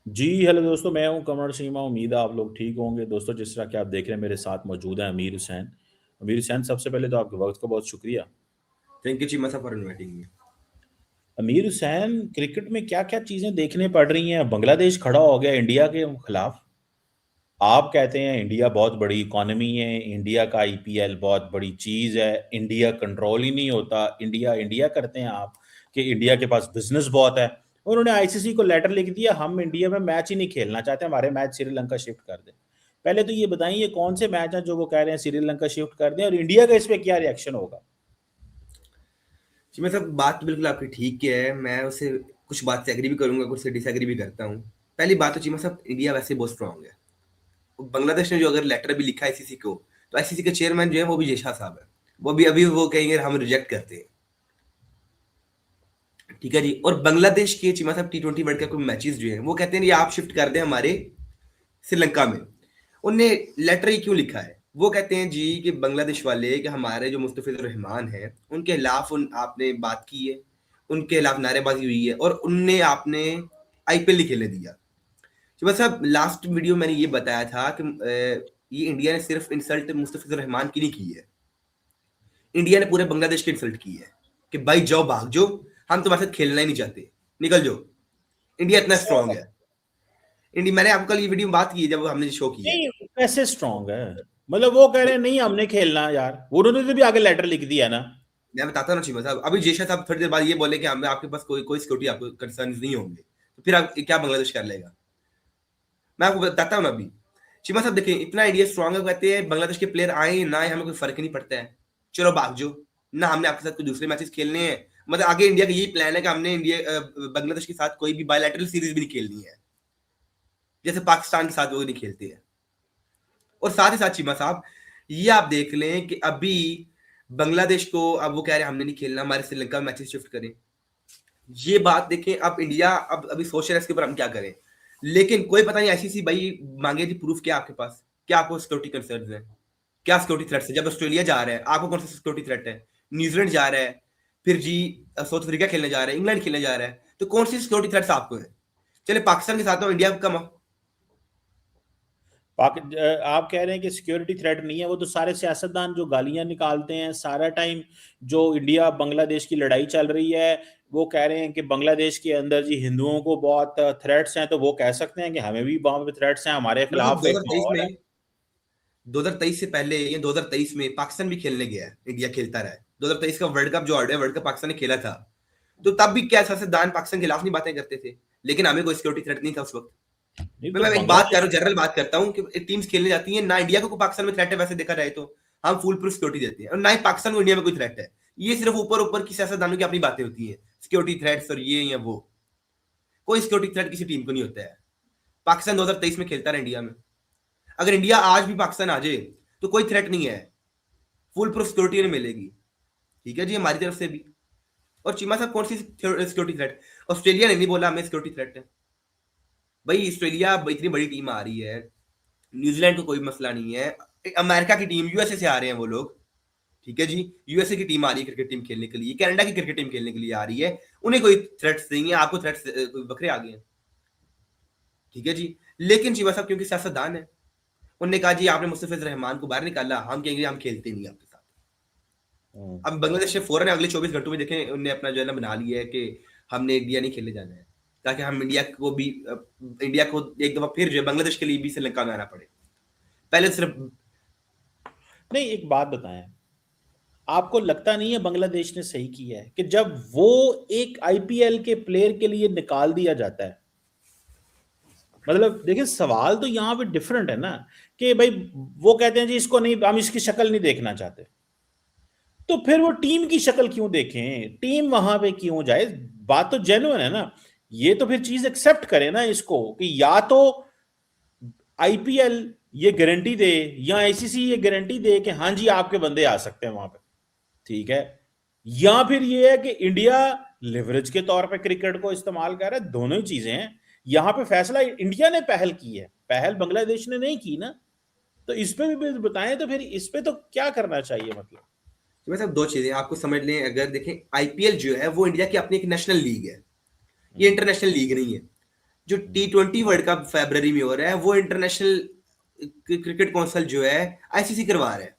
जी, hello दोस्तों, मैं हूँ कमर सीमा। उम्मीद है आप लोग ठीक होंगे। दोस्तों, जिस तरह कि आप देख रहे हैं, मेरे साथ मौजूद हैं अमीर हुसैन। अमीर हुसैन, सबसे पहले तो आपके वक़्त का बहुत शुक्रिया। थैंक यू चीमा साहब फॉर इनवाइटिंग मी। अमीर हुसैन, क्रिकेट में क्या-क्या चीज़ें देखने पड़ रही हैं? बांग्लादेश खड़ा हो गया इंडिया के खिलाफ। आप कहते हैं इंडिया बहुत बड़ी इकॉनमी है, इंडिया का आईपीएल बहुत बड़ी चीज़ है, इंडिया कंट्रोल ही नहीं होता, इंडिया इंडिया करते हैं आप कि इंडिया के पास बिज़नेस बहुत है। उन्होंने आईसीसी को लेटर लिख दिया, हम इंडिया में मैच ही नहीं खेलना चाहते, हमारे मैच श्रीलंका शिफ्ट कर दें। पहले तो ये बताइए, ये कौन से मैच हैं जो वो कह रहे हैं श्रीलंका शिफ्ट कर दें, और इंडिया का इस पे क्या रिएक्शन होगा? चीमा साहब बात तो बिल्कुल आपकी ठीक है। मैं उससे कुछ बात से एग्री भी करूंगा, कुछ से डिसएग्री भी करता हूँ। पहली बात तो चीमा साहब, इंडिया वैसे बहुत स्ट्रांग है। बांग्लादेश ने जो अगर लेटर भी लिखा है आईसीसी को, तो आईसीसी के चेयरमैन जो है वो भी जेशा साहब है। वो भी अभी वो कहेंगे हम रिजेक्ट करते हैं। ठीक है जी। और बांग्लादेश के चीमा साहब T20 वर्ल्ड कप के मैचेस जो है वो कहते हैं ये आप शिफ्ट कर दें हमारे श्रीलंका में। उनने लेटर ही क्यों लिखा है? वो कहते हैं जी कि बांग्लादेश वाले कि हमारे जो मुस्तफिजुर रहमान हैं उनके खिलाफ आपने बात की है, उनके खिलाफ नारेबाजी हुई है और उनने आपने आईपीएल नहीं खेलने दिया। तो बस अब लास्ट वीडियो मैंने ये बताया था कि ये इंडिया ने सिर्फ इंसल्ट मुस्तफिजुर रहमान की नहीं की है, इंडिया ने पूरे बांग्लादेश की इंसल्ट की है कि भाई जाओ भाग जाओ, हम तुम्हारे साथ खेलना ही नहीं चाहते, निकल जाओ। इंडिया इतना स्ट्रांग है। इंडिया, मैंने आपको कल ये वीडियो में बात की है जब हमने शो किया है। नहीं, कैसे स्ट्रांग है? मतलब वो कह रहे हैं नहीं हमने खेलना यार, उन्होंने तो भी आगे लेटर लिख दिया ना। मैं बताता हूँ ना चीमा साहब, अभी जेशा साहब थोड़ी देर बाद ये बोले कि हमें आपके पास कोई कोई सिक्योरिटी आपको कंसर्न नहीं होंगे, तो फिर आप क्या बांग्लादेश कर लेगा? मैं आपको बताता हूँ ना अभी। चीमा साहब देखिए, इतना इंडिया स्ट्रांग है, कहते हैं बांग्लादेश के प्लेयर आए ना आए हमें कोई फर्क नहीं पड़ता है, चलो भाग जाओ ना, हमने आपके साथ कोई दूसरे मैचेस खेलने हैं। मतलब आगे इंडिया का यही प्लान है कि हमने इंडिया बांग्लादेश के साथ कोई भी बायलैटरल सीरीज भी नहीं खेलनी है, जैसे पाकिस्तान के साथ वो नहीं खेलते हैं। और साथ ही साथ चीमा साहब, ये आप देख लें कि अभी बांग्लादेश को अब वो कह रहे हैं हमने नहीं खेलना, हमारे श्रीलंका में मैचेस शिफ्ट करें। ये बात देखें, अब इंडिया अब अभी सोच रहा है इसके ऊपर हम क्या करें, लेकिन कोई पता नहीं आईसीसी भाई मांगे थी प्रूफ क्या आपके पास, क्या आपको सिक्योरिटी कंसर्न है, क्या सिक्योरिटी थ्रेट है? जब ऑस्ट्रेलिया जा रहा है आपको कौन सा सिक्योरिटी थ्रेट है? न्यूजीलैंड जा रहा है, फिर जी साउथ अफ्रीका खेलने जा रहा है, इंग्लैंड खेलने जा रहा है, तो कौन सी सिक्योरिटी थ्रेट्स आपको है? चले पाकिस्तान के साथ हो, इंडिया का कम। आप कह रहे हैं कि सिक्योरिटी थ्रेट नहीं है, वो तो सारे सियासतदान जो गालियां निकालते हैं सारा टाइम, जो इंडिया बांग्लादेश की लड़ाई चल रही है, वो कह रहे हैं कि बांग्लादेश के अंदर जी हिंदुओं को बहुत थ्रेट्स हैं, तो वो कह सकते हैं कि हमें भी वहां पे थ्रेट्स हैं, हमारे मतलब खिलाफ एक 2023 माहौल है। में, 2023 से पहले ये 2023 में पाकिस्तान भी खेलने गया है, इंडिया खेलता रहा है। 2023 का वर्ल्ड कप जो ऑर्डर वर्ल्ड कप पाकिस्तान ने खेला था, तो तब भी क्या सियासतदान पाकिस्तान के खिलाफ नहीं बातें करते थे, लेकिन हमें कोई सिक्योरिटी थ्रेट नहीं था उस वक्त। नहीं तो मैं एक बात कर रहा बांग्लादेश। हूँ, जनरल बात करता हूँ कि टीम्स खेलने जाती हैं ना, इंडिया को पाकिस्तान में थ्रेट है वैसे देखा जाए तो हम फुल प्रूफ सिक्योरिटी देते हैं, और ना ही पाकिस्तान को इंडिया में कोई थ्रेट है। ये सिर्फ ऊपर ऊपर की सियासतदानों की अपनी बातें होती हैं, सिक्योरिटी थ्रेट्स और ये या वो। कोई सिक्योरिटी थ्रेट किसी टीम को नहीं होता है। पाकिस्तान 2023 में खेलता रहा इंडिया में, अगर इंडिया आज भी पाकिस्तान आ जाए तो कोई थ्रेट नहीं है, फुल प्रूफ सिक्योरिटी नहीं मिलेगी। ठीक है जी, हमारी तरफ से भी। और चीमा साहब कौन सी सिक्योरिटी थ्रेट? ऑस्ट्रेलिया ने नहीं बोला हमें सिक्योरिटी थ्रेट है। भाई ऑस्ट्रेलिया इतनी बड़ी टीम आ रही है, न्यूजीलैंड को कोई मसला नहीं है, अमेरिका की टीम यूएसए से आ रहे हैं वो लोग। ठीक है जी, यूएसए की टीम आ रही है क्रिकेट टीम खेलने के लिए, कनाडा की क्रिकेट टीम खेलने के लिए आ रही है, उन्हें कोई थ्रेट्स नहीं है, आपको थ्रेट्स कोई बकरे आ गए हैं। ठीक है जी। लेकिन चीमा साहब क्योंकि सियासतदान है, उन्होंने कहा जी आपने मुस्तफिजुर रहमान को बाहर निकाला, हम कहेंगे हम खेलते नहीं आपके साथ। हम्म। अब बांग्लादेश ने फौरन अगले 24 घंटों में देखें उन्होंने अपना जो है ना बना लिया है कि हमने इंडिया नहीं खेलने जाना है, ताकि हम इंडिया को भी इंडिया को एक दफा फिर जो है बांग्लादेश के लिए भी श्रीलंका में आना पड़े। पहले सिर्फ नहीं, एक बात बताएं, आपको लगता नहीं है बांग्लादेश ने सही किया है कि जब वो एक आईपीएल के प्लेयर के लिए निकाल दिया जाता है? मतलब देखिए, सवाल तो यहाँ पे डिफरेंट है ना, कि भाई वो कहते हैं जी इसको नहीं, हम इसकी शक्ल नहीं देखना चाहते, तो फिर वो टीम की शक्ल क्यों देखें, टीम वहां पे क्यों जाए? बात तो जेन्युइन है ना। ये तो फिर चीज एक्सेप्ट करे ना इसको, कि या तो आईपीएल ये गारंटी दे या आईसीसी ये गारंटी दे कि हाँ जी आपके बंदे आ सकते हैं वहां पे, ठीक है, या फिर ये है कि इंडिया लिवरेज के तौर पे क्रिकेट को इस्तेमाल कर रहा है। दोनों ही चीजें हैं। यहां पे फैसला इंडिया ने पहल की है, पहल बांग्लादेश ने नहीं की ना। तो इस पे भी बताएं, तो फिर इस पे तो क्या करना चाहिए मतलब? तो मतलब दो चीजें आपको समझ लें, अगर देखें आईपीएल जो है वो इंडिया की अपनी एक नेशनल लीग है, ये इंटरनेशनल लीग नहीं है। जो T20 वर्ल्ड कप फरवरी में हो रहा है वो इंटरनेशनल क्रिकेट काउंसिल जो है आईसीसी करवा रहा है।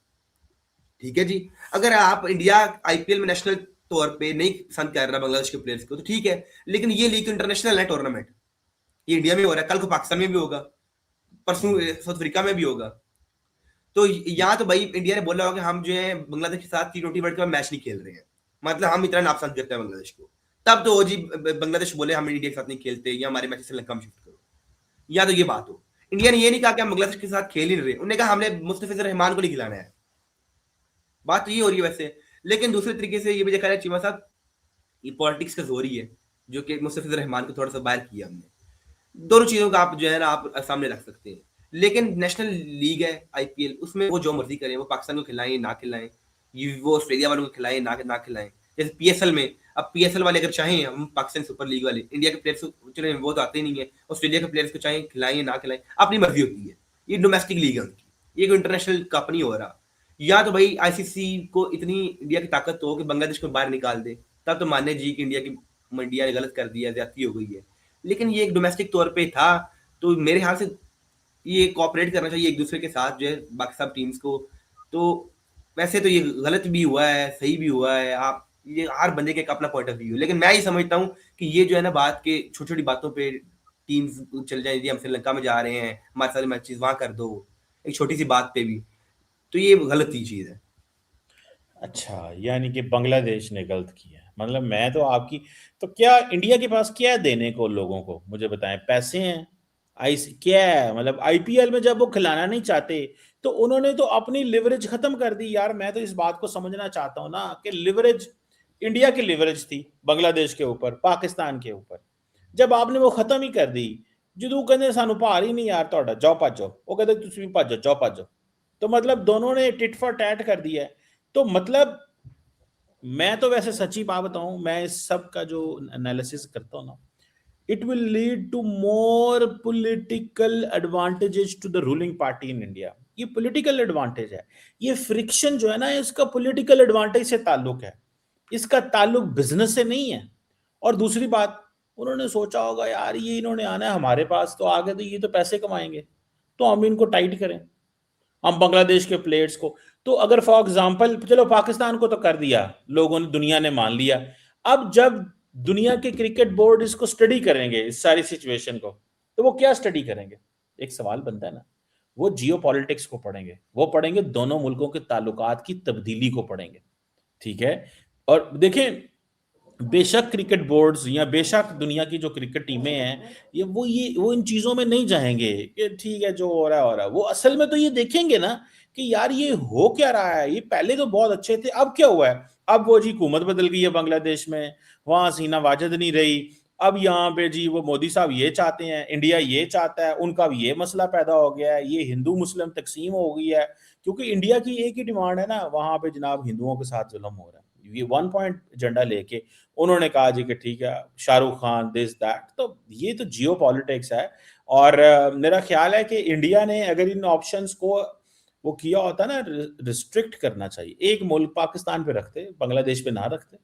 ठीक है जी। अगर आप इंडिया आईपीएल में नेशनल तौर पे नहीं पसंद कर रहा बांग्लादेश के प्लेयर्स को तो ठीक है, लेकिन ये लीग इंटरनेशनल है टूर्नामेंट, ये इंडिया में हो रहा है, कल को पाकिस्तान में भी होगा, परसों साउथ अफ्रीका में भी होगा। तो यहाँ तो भाई इंडिया ने बोला होगा कि हम जो है बांग्लादेश के साथ T20 वर्ल्ड कप मैच नहीं खेल रहे हैं, मतलब हम इतना नापसंद करते हैं बांग्लादेश को। तब तो जी बांग्लादेश बोले हम इंडिया के साथ नहीं खेलते या हमारे मैच श्रीलंका में शिफ्ट करो, या तो ये बात हो। इंडिया ने ये नहीं कहा कि हम बांग्लादेश के साथ खेल ही नहीं रहे, उन्होंने कहा हमने मुस्तफिजुर रहमान को नहीं खिलाना है। बात तो ये हो रही है वैसे। लेकिन दूसरे तरीके से ये भी देखा जाए चीमा साहब, ये पॉलिटिक्स का जोर ही है जो कि मुस्तफिजुर रहमान को थोड़ा सा बाहर किया हमने। दोनों चीजों का आप जो है ना आप सामने रख सकते हैं। लेकिन नेशनल लीग है आईपीएल, उसमें वो जो मर्जी करें, वो पाकिस्तान को खिलाएं ना खिलाएं, वो ऑस्ट्रेलिया वालों को खिलाएं ना खिलाएं। जैसे पीएसएल में, अब पीएसएल वाले अगर चाहें, हम पाकिस्तान सुपर लीग वाले इंडिया के प्लेयर्स चले वो तो आते ही नहीं है, ऑस्ट्रेलिया के प्लेयर्स को चाहें खिलाएं ना खिलाएं, अपनी मर्जी होती है। ये डोमेस्टिक लीग है उनकी, ये कोई इंटरनेशनल कप नहीं हो रहा। या तो भाई आईसीसी को इतनी इंडिया की ताकत हो कि बांग्लादेश को बाहर निकाल दे, तब तो माने जी कि इंडिया ने गलत कर दिया, ज्यादती हो गई है। लेकिन ये एक डोमेस्टिक तौर पे था, तो मेरे ख्याल से ये कोऑपरेट करना चाहिए एक दूसरे के साथ जो है बाकी सब टीम्स को। तो वैसे तो ये गलत भी हुआ है, सही भी हुआ है, आप ये हर बंदे के एक अपना पॉइंट ऑफ व्यू है। लेकिन मैं ये समझता हूँ कि ये जो है ना बात के छोटी छोटी बातों पे टीम्स चल जाए, हम श्रीलंका में जा रहे हैं, हमारे सारे मैचेस वहां कर दो, एक छोटी सी बात पे भी, तो ये गलत ही चीज है। अच्छा, यानी कि बांग्लादेश ने गलत किया है। मतलब मैं तो आपकी, तो क्या इंडिया के पास क्या है देने को लोगों को, मुझे बताएं। पैसे हैं, आईस क्या है, मतलब आईपीएल में जब वो खिलाना नहीं चाहते तो उन्होंने तो अपनी लिवरेज खत्म कर दी यार। मैं तो इस बात को समझना चाहता हूं ना कि लिवरेज, इंडिया की लिवरेज थी बांग्लादेश के ऊपर, पाकिस्तान के ऊपर, जब आपने वो खत्म ही कर दी। ਜਦੋਂ ਕਹਿੰਦੇ ਸਾਨੂੰ ਭਾਰ ਹੀ ਨਹੀਂ ਯਾਰ ਤੁਹਾਡਾ, ਜਾਓ ਭੱਜੋ, ਉਹ ਕਹਿੰਦੇ ਤੁਸੀਂ ਵੀ ਭੱਜੋ, ਜਾਓ ਭੱਜो। तो मतलब दोनों ने टिट फॉर टैट कर दिया है। तो मतलब मैं तो वैसे सच्ची बात बताऊं, मैं इस सब का जो एनालिसिस करता हूं ना, it will lead to more political advantages to the ruling party in India. ये पॉलिटिकल एडवांटेज है, ये फ्रिक्शन जो है ना, इसका पॉलिटिकल एडवांटेज से ताल्लुक है, इसका ताल्लुक बिजनेस से नहीं है। और दूसरी बात, उन्होंने सोचा होगा यार ये इन्होंने आना है हमारे पास तो आगे, तो ये तो पैसे कमाएंगे, तो हम इनको टाइट करें, हम बांग्लादेश के प्लेयर्स को। तो अगर फॉर एग्जांपल, चलो पाकिस्तान को तो कर दिया लोगों ने, दुनिया ने मान लिया। अब जब दुनिया के क्रिकेट बोर्ड इसको स्टडी करेंगे, इस सारी सिचुएशन को, तो वो क्या स्टडी करेंगे? एक सवाल बनता है ना। वो जियो पॉलिटिक्स को पढ़ेंगे, वो पढ़ेंगे दोनों मुल्कों के ताल्लुकात की तब्दीली को पढ़ेंगे। ठीक है। और देखें, बेशक क्रिकेट बोर्ड्स या बेशक दुनिया की जो क्रिकेट टीमें हैं, वो इन चीजों में नहीं जाएंगे कि ठीक है जो हो रहा है। वो असल में तो ये देखेंगे ना कि यार ये हो क्या रहा है, ये पहले तो बहुत अच्छे थे, अब क्या हुआ है। अब वो जी हुकूमत बदल गई है बांग्लादेश में, वहां सीना वाजिद नहीं रही, अब यहाँ पे जी वो मोदी साहब ये चाहते हैं, इंडिया ये चाहता है, उनका भी ये मसला पैदा हो गया है, ये हिंदू मुस्लिम तकसीम हो गई है। क्योंकि इंडिया की एक ही डिमांड है ना, वहां पे जनाब हिंदुओं के साथ जुल्म हो रहा है। ये 1 पॉइंट एजेंडा लेके उन्होंने कहा जी कि ठीक है शाहरुख खान दिस दैट, तो ये तो जियो पॉलिटिक्स है। और मेरा ख्याल है कि इंडिया ने अगर इन ऑप्शंस को वो किया होता ना, रिस्ट्रिक्ट करना चाहिए, एक मुल्क पाकिस्तान पे रखते, बांग्लादेश पे ना रखते।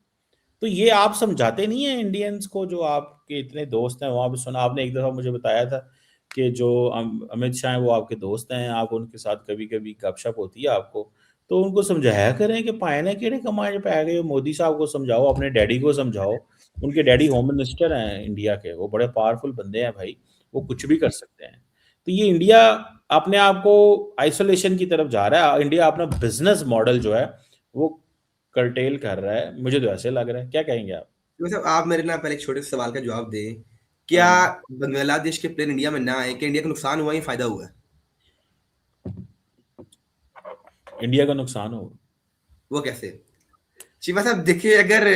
तो ये आप समझाते नहीं है इंडियंस को, जो आपके इतने दोस्त हैं वहां पे। सुना आपने एक दफा मुझे बताया था कि जो अमित शाह हैं वो आपके दोस्त हैं, आप उनके साथ कभी कभी गपशप होती है आपको, तो उनको समझाया करें कि पाए ना केड़े कमाए पै गए। मोदी साहब को समझाओ, अपने डैडी को समझाओ, उनके डैडी होम मिनिस्टर हैं इंडिया के, वो बड़े पावरफुल बंदे हैं भाई, वो कुछ भी कर सकते हैं। तो ये इंडिया अपने आप को आइसोलेशन की तरफ जा रहा है, इंडिया अपना बिजनेस मॉडल जो है वो कर्टेल कर रहा है, मुझे तो ऐसे लग रहा है। क्या कहेंगे आप? मतलब आप मेरे ना पहले एक छोटे से सवाल का जवाब दें, क्या हाँ, बांग्लादेश के प्लेयर इंडिया में ना आए, क्या इंडिया को नुकसान हुआ या फायदा हुआ? इंडिया का नुकसान हो। वो कैसे? शिवा साहब देखिए, अगर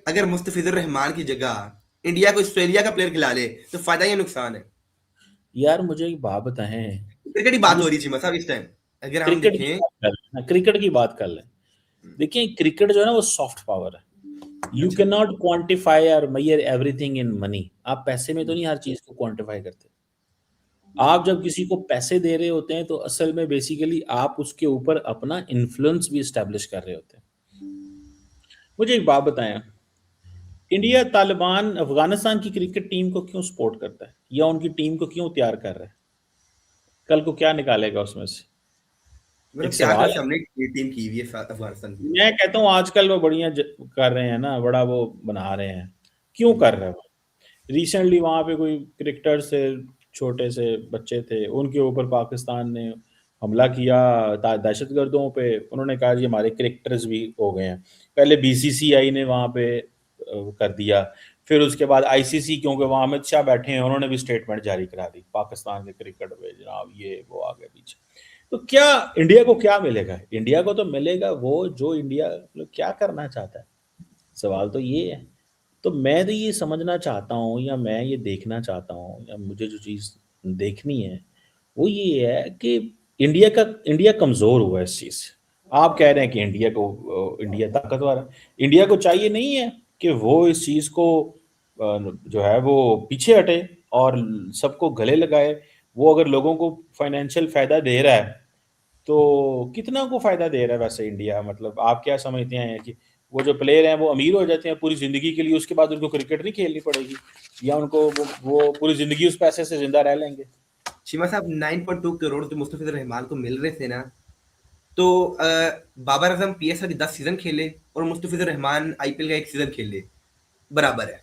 अगर मुस्तफिजुर रहमान की जगह इंडिया को ऑस्ट्रेलिया का प्लेयर खिला ले तो फायदा या नुकसान है? यार मुझे एक बात बताएं, क्रिकेट की बात ये हो रही है शिवा साहब इस टाइम, अगर हम क्रिकेट की देखें। बात कर लें ना, क्रिकेट की बात कर लें। देखिए क्रिकेट जो है ना वो सॉफ्ट पावर है। यू अच्छा। कैन नॉट क्वांटिफाई और मेजर एवरीथिंग इन मनी। आप पैसे में तो नहीं हर चीज को क्वांटिफाई करते। आप जब किसी को पैसे दे रहे होते हैं तो असल में बेसिकली आप उसके ऊपर अपना इन्फ्लुएंस भी स्टैब्लिश कर रहे होते हैं। मुझे एक बात बताएं, इंडिया तालिबान अफगानिस्तान की क्रिकेट टीम को क्यों सपोर्ट करता है या उनकी टीम को क्यों तैयार कर रहा है? कल को क्या निकालेगा उसमें से? एक मतलब तैयार सवाल कर है। हमने ये टीम की हुई है अफगानिस्तान की। मैं कहता हूँ आजकल वो बढ़िया कर रहे हैं ना, बड़ा वो बना रहे हैं। क्यों कर रहे हो? रिसेंटली वहाँ पे कोई क्रिकेटर से, छोटे से बच्चे थे, उनके ऊपर पाकिस्तान ने हमला किया दहशतगर्दों पे। उन्होंने कहा जी हमारे क्रिकेटर्स भी हो गए हैं। पहले बीसीसीआई ने वहाँ पे कर दिया, फिर उसके बाद आईसीसी, क्योंकि वहाँ अमित शाह बैठे हैं, उन्होंने भी स्टेटमेंट जारी करा दी पाकिस्तान के क्रिकेट पे, जनाब ये वो आगे पीछे। तो क्या इंडिया को क्या मिलेगा? इंडिया को तो मिलेगा वो जो इंडिया क्या करना चाहता है। सवाल तो ये है। तो मैं तो ये समझना चाहता हूँ, या मैं ये देखना चाहता हूँ, या मुझे जो चीज़ देखनी है वो ये है कि इंडिया कमज़ोर हुआ है इस चीज़ से। आप कह रहे हैं कि इंडिया ताकतवर है। इंडिया को चाहिए नहीं है कि वो इस चीज़ को जो है वो पीछे हटे और सबको गले लगाए। वो अगर लोगों को फाइनेंशियल फ़ायदा दे रहा है, तो कितना को फ़ायदा दे रहा है वैसे इंडिया? मतलब आप क्या समझते हैं कि वो जो प्लेयर हैं वो अमीर हो जाते हैं पूरी ज़िंदगी के लिए, उसके बाद उनको क्रिकेट नहीं खेलनी पड़ेगी, या उनको वो पूरी ज़िंदगी उस पैसे से ज़िंदा रह लेंगे? शिमा साहब 9.2 करोड़ जो मुस्तफिजुर रहमान को मिल रहे थे ना, तो बाबर आजम पीएसएल के 10 सीजन खेले और मुस्तफिजुर रहमान आईपीएल का 1 सीजन खेले, बराबर है।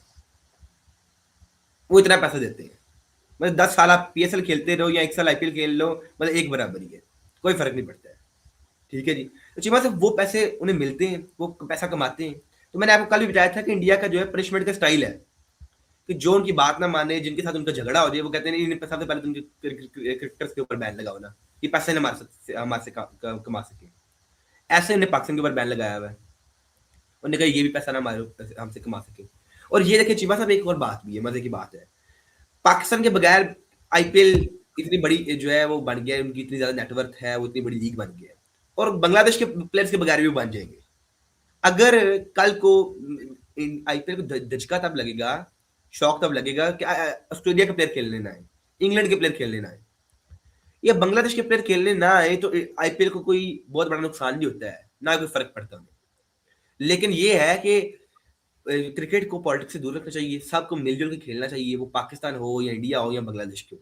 वो इतना पैसा देते हैं। मतलब 10 साल आप पीएसएल खेलते रहो या 1 साल आईपीएल खेल लो, मतलब एक बराबर ही है, कोई फर्क नहीं पड़ता है। ठीक है जी। तो चीमा साहब वो पैसे उन्हें मिलते हैं, वो पैसा कमाते हैं। तो मैंने आपको कल भी बताया था कि इंडिया का जो है पनिशमेंट का स्टाइल है कि जो उनकी बात ना माने, जिनके साथ उनका झगड़ा हो जाए, वो कहते हैं नहीं, सबसे पहले तुम क्रिकेटर्स के ऊपर बैन लगाओ ना, ये पैसे ना हमारे से कमा सके। ऐसे उन्हें पाकिस्तान के ऊपर बैन लगाया हुआ है। उन्होंने कहा ये भी पैसा ना हमारे हमसे कमा सके। और ये देखिए चीमा साहब, एक और बात भी है, मजे की बात है, पाकिस्तान के बगैर आईपीएल इतनी बड़ी जो है वो बन गया है, उनकी इतनी ज्यादा नेटवर्क है, वो इतनी बड़ी लीग बन गई है, और बांग्लादेश के प्लेयर्स के बगैर भी बन जाएंगे। अगर कल को आईपीएल को धचका तब लगेगा, शौक तब लगेगा कि ऑस्ट्रेलिया के प्लेयर खेलने ना आए, इंग्लैंड के प्लेयर खेलने ना आए, या बांग्लादेश के प्लेयर खेलने ना आए, तो आईपीएल को कोई बहुत बड़ा नुकसान नहीं होता है, ना कोई फर्क पड़ता है। लेकिन ये है कि क्रिकेट को पॉलिटिक्स से दूर रखना चाहिए, सबको मिलजुल के खेलना चाहिए, वो पाकिस्तान हो या इंडिया हो या बांग्लादेश हो,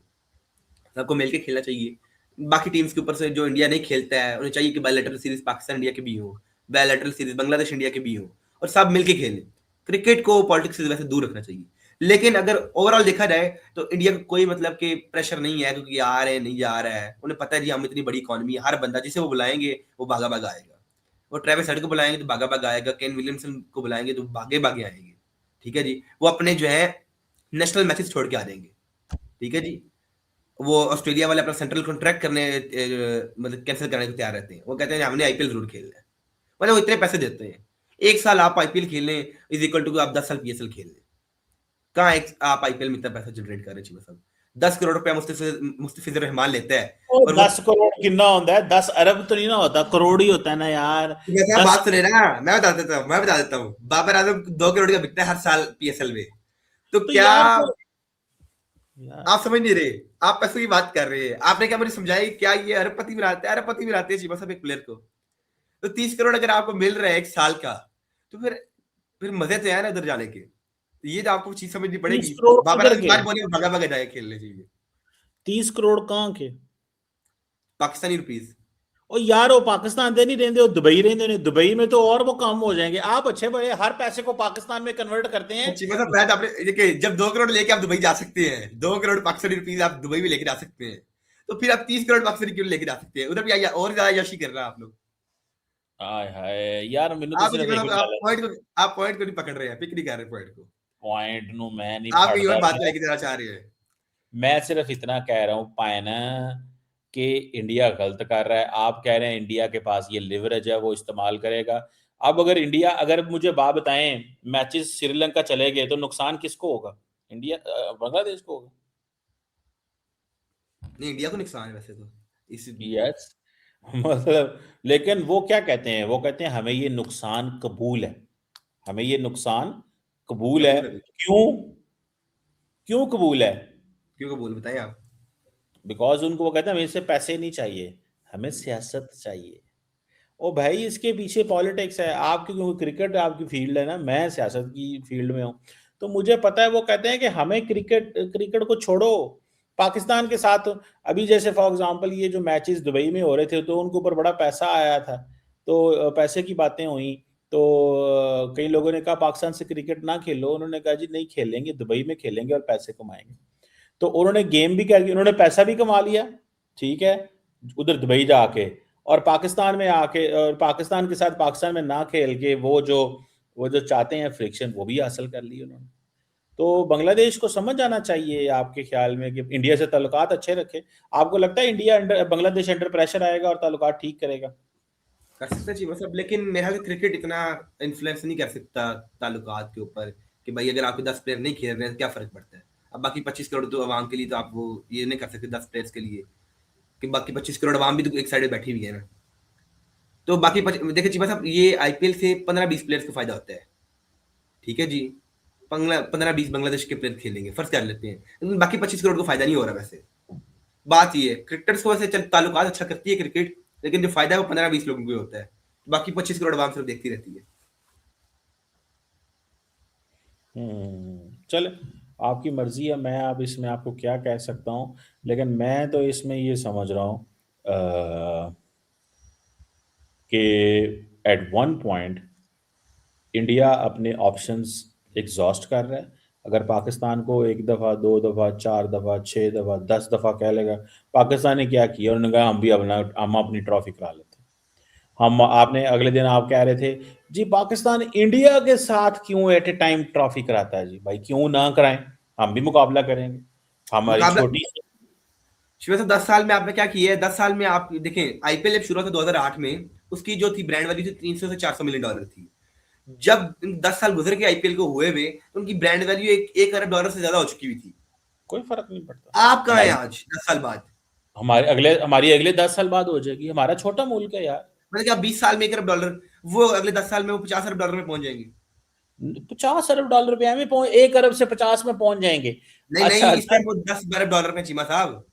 सबको मिलकर खेलना चाहिए। बाकी टीम्स के ऊपर से जो इंडिया नहीं खेलता है, उन्हें चाहिए कि बायलैटरल सीरीज पाकिस्तान इंडिया के भी हो, बायलैटरल सीरीज बांग्लादेश इंडिया के भी हो, और सब मिलके खेलें। क्रिकेट को पॉलिटिक्स से वैसे दूर रखना चाहिए। लेकिन अगर ओवरऑल देखा जाए तो इंडिया को कोई मतलब कि प्रेशर नहीं है, क्योंकि आ रहे हैं नहीं जा रहा है, उन्हें पता है जी हम इतनी बड़ी इकॉनमी है, हर बंदा जिसे वो बुलाएंगे वो भागा भागा आएगा। वो ट्रेविस हेड को बुलाएंगे तो भागा भागा आएगा, केन विलियमसन को बुलाएंगे तो भागे भागे आएंगे। ठीक है जी। वो अपने जो है नेशनल मैचेस छोड़ के आ जाएंगे। ठीक है जी। वो ऑस्ट्रेलिया वाले अपना सेंट्रल कॉन्ट्रैक्ट करने मतलब कैंसिल करने को तैयार रहते हैं। वो कहते हैं हमने आईपीएल जरूर खेलना है। मतलब वो इतने पैसे देते हैं, 1 साल आप आईपीएल खेल लें इज इक्वल टू आप 10 साल पीएसएल खेल लें। कहाँ एक आप आईपीएल में इतना पैसा जनरेट कर रहे हैं सब? 10 करोड़ रुपया मुस्तफिजुर रहमान लेता है, वो और वो 10 करोड़ कितना होता है? 10 अरब तो नहीं ना होता, करोड़ ही होता है ना यार। वैसे आप दस बात सुने ना, मैं बता देता हूँ बाबर आजम 2 करोड़ का बिकता है हर साल पीएसएल में। तो तो क्या यार तो यार आप समझ नहीं रहे? आप पैसों की बात कर रहे हैं। आपने क्या मुझे समझाई क्या ये अरबपति बनाते हैं? अरबपति बनाते हैं चीमा साहब एक प्लेयर को। तो 30 करोड़ अगर आपको मिल रहा है 1 साल का, तो फिर मजे तो है ना उधर जाने के। तो ये तो आपको चीज समझनी तीस पड़ेगी। करोड़ बाबर किधर आजम के? आज बोले भागा भागा जाए खेलने चाहिए। 30 करोड़ कहाँ के? पाकिस्तानी रुपीज। और यार वो पाकिस्तान दे नहीं रहते, वो दुबई रहते ने। दुबई में तो और वो कम हो जाएंगे। आप अच्छे बड़े हर पैसे को पाकिस्तान में कन्वर्ट करते हैं। चीमा साहब बात आपने देखिए, जब 2 करोड़ लेके आप दुबई जा सकते हैं, 2 करोड़ पाकिस्तानी रुपीज आप दुबई में लेके जा सकते हैं, तो फिर आप 30 करोड़ पाकिस्तानी क्यों लेके जा सकते हैं? उधर भी और ज्यादा यशी कर रहा है आप लोग। हाय हाय यार, मैंने तो आप सिर्फ चीमा एक साहब ही गल है। आप पॉइंट को नहीं पकड़ रहे हैं, पिक नहीं कर रहे पॉइंट को। पॉइंट नु मैं नहीं आप कहीं और फड़दा। बात को लेके जाना चाह रहे हैं। मैं सिर्फ इतना कह रहा हूँ पायना कि इंडिया गलत कर रहा है। आप कह रहे हैं इंडिया के पास ये लिवरेज है, वो इस्तेमाल करेगा। अब अगर मुझे बात बताएं, मैचेस श्रीलंका चले गए तो नुकसान किसको होगा? इंडिया बांग्लादेश को होगा। नहीं, इंडिया को नुकसान है वैसे तो इस यस। मतलब लेकिन वो क्या कहते हैं? वो कहते हैं हमें ये नुकसान कबूल है, हमें ये नुकसान कबूल है। कबूल है। क्यों? क्यों कबूल है? क्यों कबूल बताएं आप? बिकॉज उनको वो कहते हैं हमें इससे पैसे नहीं चाहिए, हमें सियासत चाहिए। ओ भाई, इसके पीछे पॉलिटिक्स है। आपकी, क्योंकि क्रिकेट आपकी फील्ड है ना, मैं सियासत की फील्ड में हूँ, तो मुझे पता है। वो कहते हैं कि हमें क्रिकेट क्रिकेट को छोड़ो, पाकिस्तान के साथ अभी जैसे फॉर एग्जांपल ये जो मैचेस दुबई में हो रहे थे, तो उनके ऊपर बड़ा पैसा आया था, तो पैसे की बातें हुई, तो कई लोगों ने कहा पाकिस्तान से क्रिकेट ना खेलो, उन्होंने कहा जी नहीं खेलेंगे, दुबई में खेलेंगे और पैसे कमाएंगे। तो उन्होंने गेम भी क्या, उन्होंने पैसा भी कमा लिया, ठीक है, उधर दुबई जाके, और पाकिस्तान में आके, और पाकिस्तान के साथ पाकिस्तान में ना खेल के वो जो चाहते हैं फ्रिक्शन, वो भी हासिल कर ली उन्होंने। तो बांग्लादेश को समझ आना चाहिए आपके ख्याल में कि इंडिया से ताल्लुकात अच्छे रखे। आपको लगता है इंडिया बांग्लादेश अंडर प्रेशर आएगा और ताल्लुकात ठीक करेगा? कर सकता जी मतलब, लेकिन मेरा ख्याल क्रिकेट इतना इन्फ्लुएंस नहीं कर सकता ताल्लुकात के ऊपर कि भाई अगर आपके 10 प्लेयर नहीं खेल रहे हैं तो क्या फर्क पड़ता है। अब बाकी 25 करोड़ तो आवाम के लिए, तो आप वो ये नहीं कर सकते 10 प्लेयर्स के लिए कि बाकी 25 करोड़ आवाम भी तो एक साइड बैठी हुई है ना। तो बाकी देखिए जी साहब, ये आईपीएल से 15-20 प्लेयर्स को फायदा होता है, ठीक है जी। 15-20 बांग्लादेश के प्लेयर खेलेंगे, फर्ज कर लेते हैं, लेकिन बाकी 25 करोड़ को फायदा नहीं हो रहा। वैसे बात ये है, क्रिकेटर्स को वैसे चल ताल्लुकात अच्छा करती है क्रिकेट, लेकिन जो फायदा है वो 15-20 लोगों को ही होता है, बाकी 25 करोड़ आवाम सिर्फ देखती रहती है। चले, आपकी मर्जी है, मैं अब इसमें आपको क्या कह सकता हूँ। लेकिन मैं तो इसमें ये समझ रहा हूँ कि एट वन पॉइंट इंडिया अपने ऑप्शंस एग्जॉस्ट कर रहा है। अगर पाकिस्तान को एक दफ़ा, दो दफ़ा, चार दफ़ा, 6 दफ़ा, 10 दफ़ा कह लेगा, पाकिस्तान ने क्या किया, उन्होंने कहा हम अपनी ट्रॉफी करा लेते हैं। हम आपने अगले दिन आप कह रहे थे जी पाकिस्तान इंडिया के साथ क्यों एट ए टाइम ट्रॉफी कराता है, जी भाई क्यों ना कराएं, हम भी मुकाबला करेंगे, हमारी मुकाबला छोटी सी। शिवा साहब, 10 साल में आपने क्या किया है? 10 साल में आप देखें, आईपीएल जब शुरू हुआ था 2008 में, उसकी जो थी ब्रांड वैल्यू थी 300 से 400 मिलियन डॉलर थी। जब 10 साल गुजर के आईपीएल को हुए हुए, तो उनकी ब्रांड वैल्यू एक अरब डॉलर से ज्यादा हो चुकी हुई थी। कोई फर्क नहीं पड़ता। आप कहाँ हैं हमारी आज 10 साल बाद? हमारी अगले 10 साल बाद हो जाएगी। हमारा छोटा मुल्क है यार। मतलब कि आप 20 साल में 1 अरब डॉलर, वो अगले 10 साल में वो 50 अरब डॉलर में पहुंच जाएंगे। 50 अरब डॉलर पे हमें 1 अरब से 50 में पहुंच जाएंगे। नहीं नहीं, अच्छा इस टाइम अच्छा। वो 10 अरब डॉलर में चीमा साहब।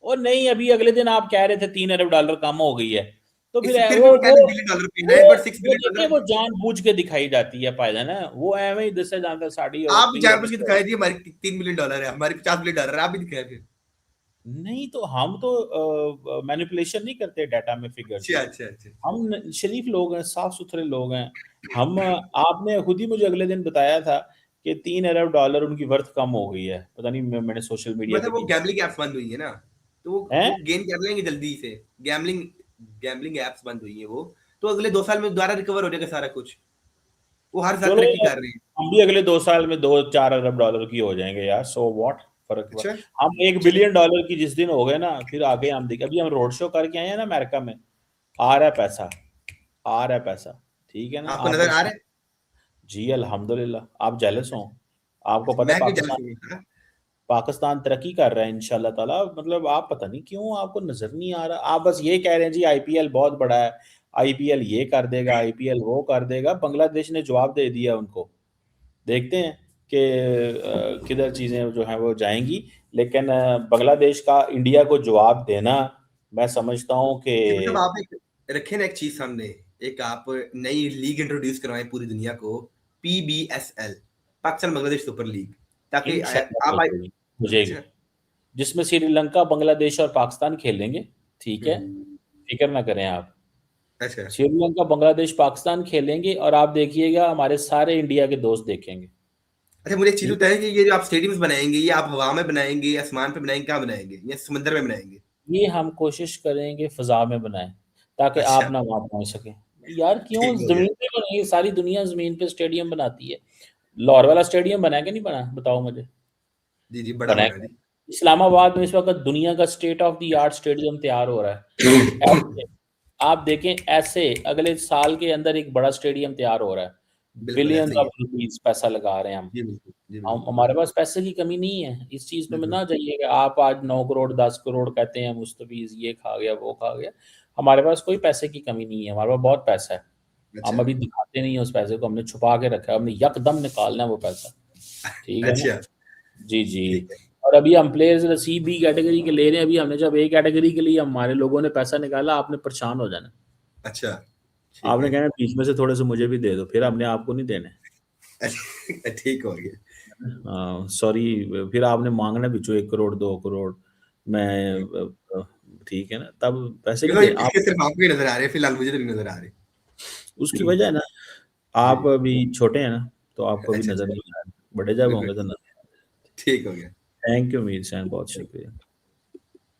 और नहीं, अभी अगले दिन आप कह रहे थे 3 अरब डॉलर कम हो गई है, तो फिर फिर भी वो वो वो कहते हैं बिलियन डॉलर पे, वो 9.6 वो बिलियन देखिए, डॉलर वो जानबूझ के दिखाई जाती है फायदा ना, वो एवं ही दस से जानता साड़ी आप भी होती है। जानबूझ के दिखाई दी, हमारी 3 बिलियन डॉलर है, हमारी 50 बिलियन डॉलर है, आप भी दिखाए फिर। नहीं तो हम तो मैनिपुलेशन नहीं करते डाटा में, फिगर्स अच्छा में। अच्छा अच्छा अच्छा। हम शरीफ लोग हैं, साफ सुथरे लोग हैं। हम आपने खुद ही मुझे अगले दिन बताया था कि 3 अरब डॉलर उनकी वर्थ कम हो गई है, पता नहीं, मैंने सोशल मीडिया पे मतलब वो देखा गैम्बलिंग एप्स बंद हुई है ना, तो वो है। गेन कर लेंगे जल्दी से। गैम्बलिंग गैम्बलिंग एप्स बंद हुई है वो, तो अगले 2 साल में दोबारा रिकवर हो जाएगा सारा कुछ। वो हर साल चलो, तरक्की कर रहे हैं। हम भी अगले 2 साल में 2-4 अरब डॉलर की हो जाएंगे यार, सो व्हाट, फर्क हुआ। अच्छा। हम 1 बिलियन डॉलर की जिस दिन हो गए ना, फिर आगे हम देखें। अभी हम रोड शो करके आए हैं ना अमेरिका में, आ रहा है पैसा, आ रहा है पैसा, ठीक है ना, आपको आप नजर बस। आ रहा है? जी अल्हम्दुलिल्लाह, आप जेलस हो। आपको अच्छा, पता है मैं क्यों पाकिस्तान, जेलस हूँ? पाकिस्तान तरक्की कर रहा है इंशाल्लाह ताला। मतलब आप पता नहीं क्यों आपको नजर नहीं आ रहा, आप बस ये कह रहे हैं जी आईपीएल बहुत बड़ा है, आईपीएल ये कर देगा, आईपीएल वो कर देगा। बांग्लादेश ने जवाब दे दिया उनको, देखते हैं कि किधर चीज़ें जो हैं वो जाएंगी। लेकिन बांग्लादेश का इंडिया को जवाब देना, मैं समझता हूँ कि जी मतलब आप एक रखे ना एक चीज सामने, एक आप नई लीग इंट्रोड्यूस करवाएं पूरी दुनिया को, पीबीएसएल, पाकिस्तान बांग्लादेश सुपर लीग, ताकि इंशाल्लाह आप हो जाएगी, अच्छा। जिसमें श्रीलंका, बांग्लादेश और पाकिस्तान खेलेंगे, ठीक है, हम्म, फिक्र ना करें आप। अच्छा श्रीलंका, बांग्लादेश, पाकिस्तान खेलेंगे और आप देखिएगा हमारे सारे इंडिया के दोस्त देखेंगे। अच्छा। मुझे एक चीज ठीक, बताएं कि ये जो आप स्टेडियम्स बनाएंगे, ये आप हवा में बनाएंगे, आसमान पे बनाएंगे, कहाँ बनाएंगे, या समंदर में बनाएंगे? ये हम कोशिश करेंगे फिजा में बनाएं, ताकि अच्छा, आप ना वहां पहुंच सकें। यार क्यों, ठीक हो गया। जमीन पे बनाइए, सारी दुनिया जमीन पे स्टेडियम बनाती है। लाहौर वाला स्टेडियम बना कि नहीं बना, बताओ मुझे। जी जी, बड़ा बना बनाएगा। जी। इस्लामाबाद में इस वक्त दुनिया का state of the art stadium तैयार हो रहा है। ऐसे आप देखें, ऐसे अगले साल के अंदर एक बड़ा स्टेडियम तैयार हो रहा है। बिल्कुल बिलियंस ऐसे ही ऑफ है। रुपीज पैसा लगा रहे हैं हम। जी बिल्कुल, जी हम बिल्कुल। हमारे पास पैसे की कमी नहीं है, इस चीज पे मैं बिल्कुल। ना जाइएगा। आप आज 9 करोड़ 10 करोड़ कहते हैं मुस्तफीज, ये खा गया वो खा गया। हमारे पास कोई पैसे की कमी नहीं है, हमारे पास बहुत पैसा है। अच्छा हम अभी दिखाते नहीं है उस पैसे को, हमने छुपा के रखा है, हमने यकदम निकालना है वो पैसा, ठीक है ना। अच्छा। जी जी। ठीक है। और अभी हम प्लेयर्स सी बी कैटेगरी के ले रहे हैं। अभी हमने जब ए कैटेगरी के लिए हमारे लोगों ने पैसा निकाला, आपने परेशान हो जाना। अच्छा, ठीक आपने है। कहना बीच में से थोड़े से मुझे भी दे दो, फिर अपने आपको नहीं देने। ठीक हो गया। सॉरी, फिर आपने मांगना भी 1 करोड़ 2 करोड़, मैं ठीक है ना, तब पैसे नहीं देखो दे आप। इसके सिर्फ आपको ही नजर आ रहे हैं, फिलहाल मुझे तो नहीं नजर आ रहे। उसकी वजह है ना, आप जी। अभी छोटे हैं ना, तो आपको अभी अच्छा नजर अच्छा, नहीं आ रहा, बड़े जब बिल्कुल होंगे तो नजर। ठीक हो गया। थैंक यू मीर सैन, बहुत शुक्रिया।